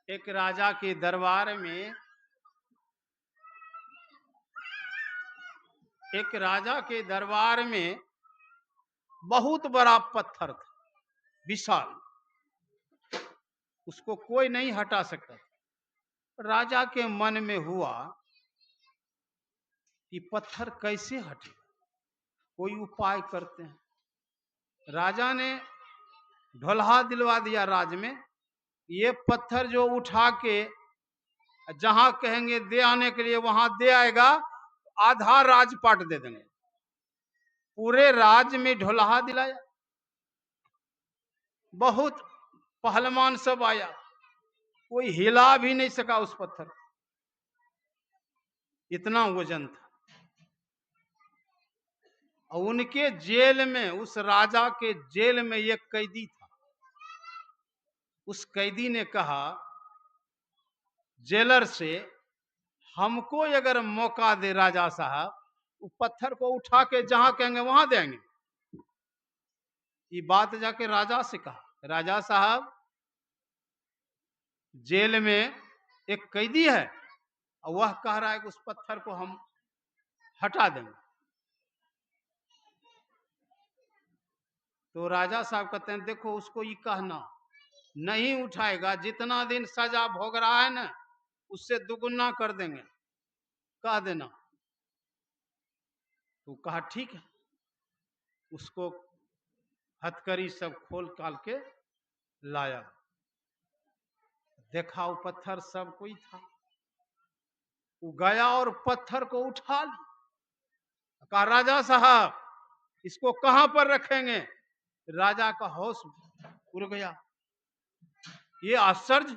एक राजा के दरबार में एक राजा के दरबार में बहुत बड़ा पत्थर था, विशाल। उसको कोई नहीं हटा सकता। राजा के मन में हुआ कि पत्थर कैसे हटे, कोई उपाय करते हैं। राजा ने ढोलहा दिलवा दिया राज में, ये पत्थर जो उठा के जहां कहेंगे दे आने के लिए वहां दे आएगा, आधा राजपाट दे देंगे। पूरे राज में ढोलहा दिलाया, बहुत पहलवान सब आया, कोई हिला भी नहीं सका उस पत्थर, इतना वजन था। और उनके जेल में, उस राजा के जेल में एक कैदी था। उस कैदी ने कहा जेलर से, हमको अगर मौका दे राजा साहब, वो पत्थर को उठा के जहां कहेंगे वहां देंगे। ये बात जाके राजा से कहा, राजा साहब जेल में एक कैदी है और वह कह रहा है कि उस पत्थर को हम हटा देंगे। तो राजा साहब कहते हैं देखो उसको ये कहना नहीं उठाएगा, जितना दिन सजा भोग रहा है ना उससे दुगुना कर देंगे, कह देना। तो कहा ठीक है। उसको हथकड़ी सब खोल काल के लाया, देखा वो पत्थर सब कोई था। वो गया और पत्थर को उठा लिया। कहा राजा साहब इसको कहां पर रखेंगे? राजा का होश उड़ गया, ये आश्चर्य।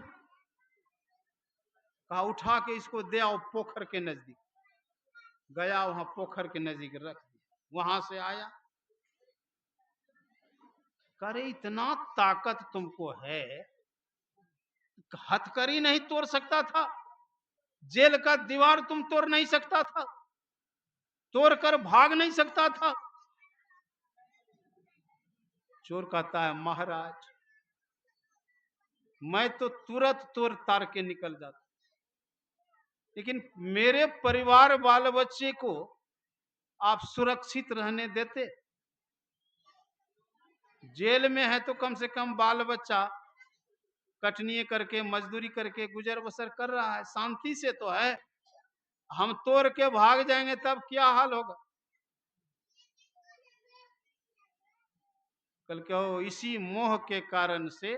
कहा उठा के इसको दे आओ पोखर के नजदीक। गया वहां पोखर के नजदीक रख दिया। वहां से आया, करे इतना ताकत तुमको है, हथकड़ी नहीं तोड़ सकता था? जेल का दीवार तुम तोड़ नहीं सकता था? तोड़ कर भाग नहीं सकता था? चोर कहता है महाराज मैं तो तुरंत तोड़ तार के निकल जाता, लेकिन मेरे परिवार बाल बच्चे को आप सुरक्षित रहने देते? जेल में है तो कम से कम बाल बच्चा कटनी करके मजदूरी करके गुजर बसर कर रहा है, शांति से तो है। हम तोड़ के भाग जाएंगे तब क्या हाल होगा? कल कहो इसी मोह के कारण से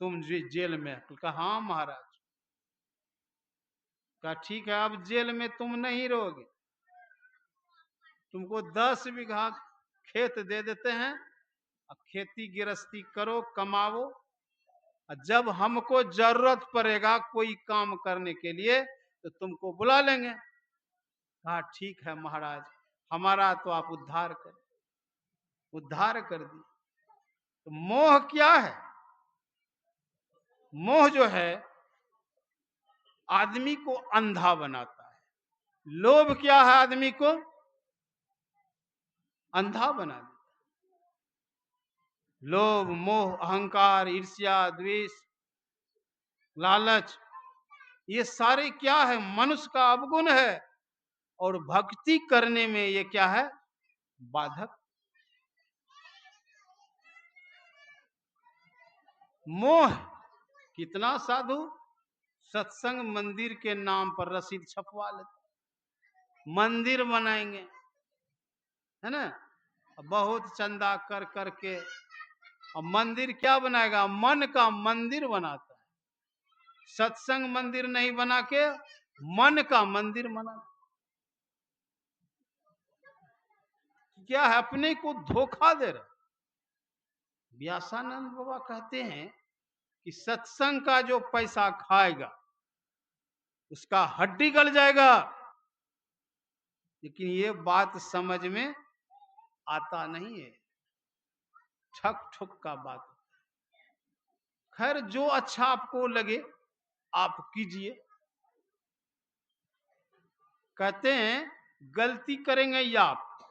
तुम जेल में। कहा हाँ महाराज। कहा ठीक है, अब जेल में तुम नहीं रहोगे, तुमको 10 बीघा खेत दे देते हैं, अब खेती गृहस्थी करो, कमाओ, जब हमको जरूरत पड़ेगा कोई काम करने के लिए तो तुमको बुला लेंगे। कहा ठीक है महाराज, हमारा तो आप उद्धार कर दिए। तो मोह क्या है? मोह जो है आदमी को अंधा बनाता है। लोभ क्या है? आदमी को अंधा बना देता। लोभ, मोह, अहंकार, ईर्ष्या, द्वेष, लालच, ये सारे क्या है? मनुष्य का अवगुण है, और भक्ति करने में ये क्या है? बाधक। मोह। कितना साधु सत्संग मंदिर के नाम पर रसीद छपवा लेते, मंदिर बनाएंगे, है ना, बहुत चंदा कर करके। और मंदिर क्या बनाएगा? मन का मंदिर बनाता है। सत्संग मंदिर नहीं बना के मन का मंदिर बना। क्या है? अपने को धोखा दे रहा। व्यासानंद बाबा कहते हैं कि सत्संग का जो पैसा खाएगा उसका हड्डी गल जाएगा, लेकिन ये बात समझ में आता नहीं है, ठक ठुक का बात। खैर जो अच्छा आपको लगे आप कीजिए। कहते हैं गलती करेंगे या आप,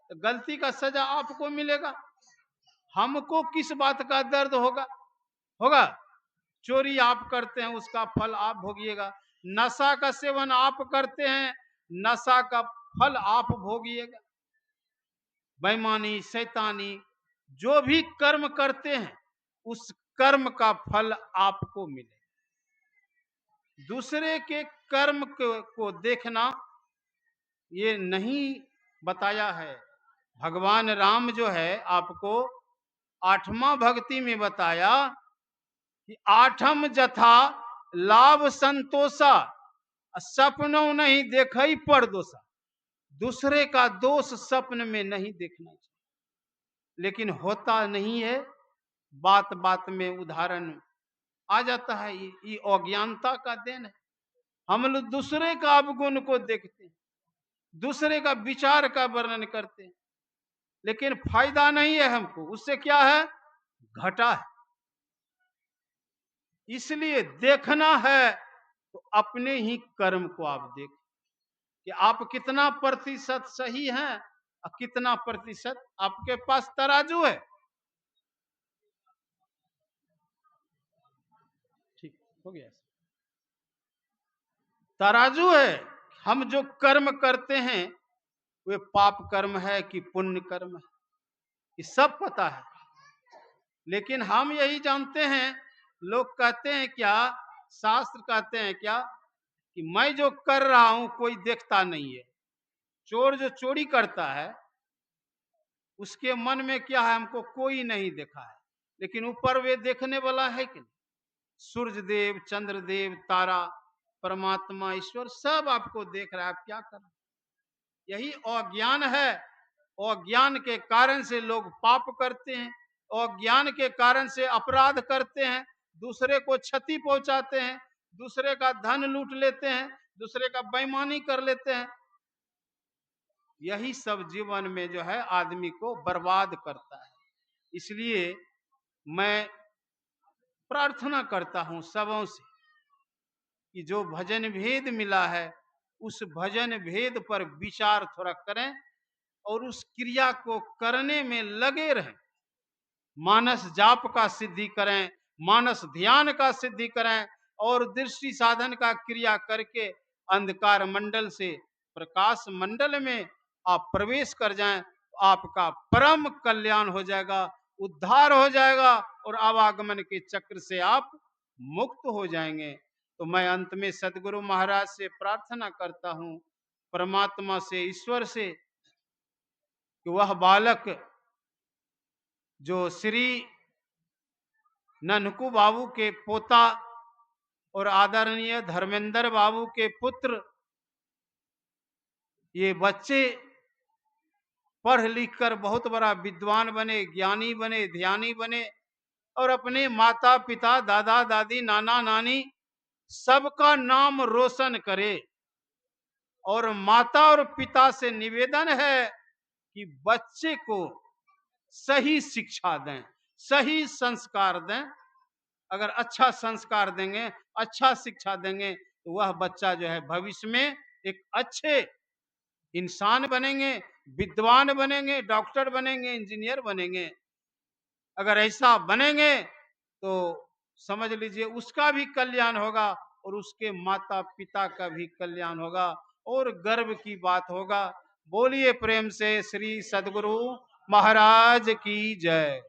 तो गलती का सजा आपको मिलेगा, हमको किस बात का दर्द होगा? चोरी आप करते हैं उसका फल आप भोगिएगा, नशा का सेवन आप करते हैं नशा का फल आप भोगिएगा, बेईमानी शैतानी जो भी कर्म करते हैं उस कर्म का फल आपको मिले। दूसरे के कर्म को देखना ये नहीं बताया है। भगवान राम जो है आपको आठवां भक्ति में बताया कि आठम जथा लाभ संतोषा, सपनों नहीं देखई पर दोषा। दूसरे का दोष सपन में नहीं देखना चाहिए, लेकिन होता नहीं है, बात बात में उदाहरण आ जाता है। ये अज्ञानता का देन है। हम लोग दूसरे का अवगुण को देखते हैं, दूसरे का विचार का वर्णन करते हैं, लेकिन फायदा नहीं है हमको, उससे क्या है, घटा है। इसलिए देखना है तो अपने ही कर्म को आप देखें कि आप कितना प्रतिशत सही हैं और कितना प्रतिशत आपके पास तराजू है। ठीक हो गया, तराजू है। हम जो कर्म करते हैं वे पाप कर्म है कि पुण्य कर्म है, ये सब पता है, लेकिन हम यही जानते हैं, लोग कहते हैं क्या, शास्त्र कहते हैं क्या कि मैं जो कर रहा हूं कोई देखता नहीं है। चोर जो चोरी करता है उसके मन में क्या है, हमको कोई नहीं देखा है, लेकिन ऊपर वे देखने वाला है कि नहीं, सूर्य देव, चंद्रदेव, तारा, परमात्मा, ईश्वर सब आपको देख रहा है, आप क्या कर रहे हैं। यही अज्ञान है। अज्ञान के कारण से लोग पाप करते हैं, अज्ञान के कारण से अपराध करते हैं, दूसरे को क्षति पहुंचाते हैं, दूसरे का धन लूट लेते हैं, दूसरे का बेईमानी कर लेते हैं। यही सब जीवन में जो है आदमी को बर्बाद करता है। इसलिए मैं प्रार्थना करता हूं सबों से कि जो भजन भेद मिला है उस भजन भेद पर विचार थोड़ा करें और उस क्रिया को करने में लगे रहें। मानस जाप का सिद्धि करें, मानस ध्यान का सिद्धि करें और दृष्टि साधन का क्रिया करके अंधकार मंडल से प्रकाश मंडल में आप प्रवेश कर जाएं, तो आपका परम कल्याण हो जाएगा, उद्धार हो जाएगा और आवागमन के चक्र से आप मुक्त हो जाएंगे। तो मैं अंत में सदगुरु महाराज से प्रार्थना करता हूं, परमात्मा से, ईश्वर से, कि वह बालक जो श्री ननकू बाबू के पोता और आदरणीय धर्मेंद्र बाबू के पुत्र, ये बच्चे पढ़ लिख कर बहुत बड़ा विद्वान बने, ज्ञानी बने, ध्यानी बने और अपने माता पिता, दादा दादी, नाना नानी सबका नाम रोशन करे। और माता और पिता से निवेदन है कि बच्चे को सही शिक्षा दें, सही संस्कार दें। अगर अच्छा संस्कार देंगे, अच्छा शिक्षा देंगे, तो वह बच्चा जो है भविष्य में एक अच्छे इंसान बनेंगे, विद्वान बनेंगे, डॉक्टर बनेंगे, इंजीनियर बनेंगे। अगर ऐसा बनेंगे तो समझ लीजिए उसका भी कल्याण होगा और उसके माता पिता का भी कल्याण होगा और गर्व की बात होगा। बोलिए प्रेम से श्री सद्गुरु महाराज की जय।